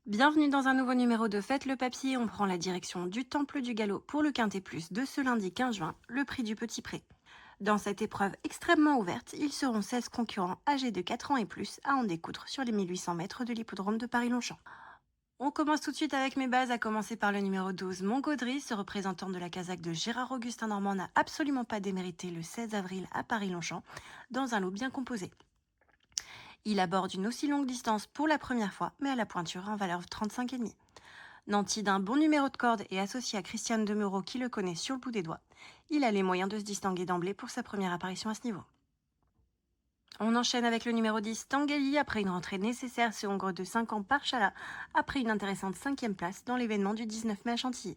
Bienvenue dans un nouveau numéro de Faites le papier. On prend la direction du Temple du Galop pour le Quintet Plus de ce lundi 15 juin, le prix du Petit Pré. Dans cette épreuve extrêmement ouverte, ils seront 16 concurrents âgés de 4 ans et plus à en découdre sur les 1800 mètres de l'hippodrome de Paris-Longchamp. On commence tout de suite avec mes bases, à commencer par le numéro 12, Montgaudry. Ce représentant de la casaque de Gérard-Augustin Normand n'a absolument pas démérité le 16 avril à Paris-Longchamp, dans un lot bien composé. Il aborde une aussi longue distance pour la première fois, mais à la pointure en valeur 35,5. Nanti d'un bon numéro de corde et associé à Christiane Demeuro qui le connaît sur le bout des doigts, il a les moyens de se distinguer d'emblée pour sa première apparition à ce niveau. On enchaîne avec le numéro 10, Tanguy, après une rentrée nécessaire sur Hongre de 5 ans par Chala, après une intéressante 5e place dans l'événement du 19 mai à Chantilly.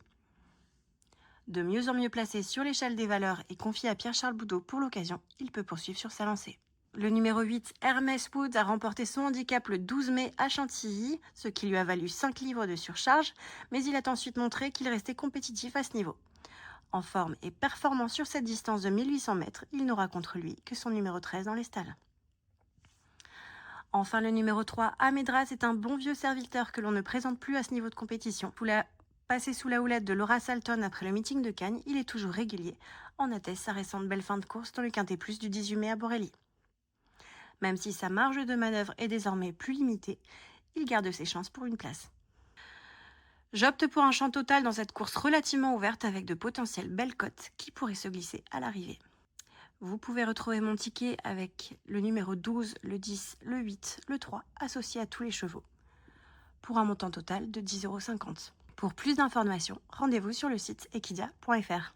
De mieux en mieux placé sur l'échelle des valeurs et confié à Pierre-Charles Boudot pour l'occasion, il peut poursuivre sur sa lancée. Le numéro 8, Hermès Woods, a remporté son handicap le 12 mai à Chantilly, ce qui lui a valu 5 livres de surcharge, mais il a ensuite montré qu'il restait compétitif à ce niveau. En forme et performant sur cette distance de 1800 mètres, il n'aura contre lui que son numéro 13 dans les stalles. Enfin, le numéro 3, Amédras, est un bon vieux serviteur que l'on ne présente plus à ce niveau de compétition. Passé sous la houlette de Laura Salton après le meeting de Cannes, il est toujours régulier, en atteste sa récente belle fin de course dans le Quintet Plus du 18 mai à Borelli. Même si sa marge de manœuvre est désormais plus limitée, il garde ses chances pour une place. J'opte pour un champ total dans cette course relativement ouverte avec de potentielles belles cotes qui pourraient se glisser à l'arrivée. Vous pouvez retrouver mon ticket avec le numéro 12, le 10, le 8, le 3 associés à tous les chevaux, pour un montant total de 10,50 €. Pour plus d'informations, rendez-vous sur le site equidia.fr.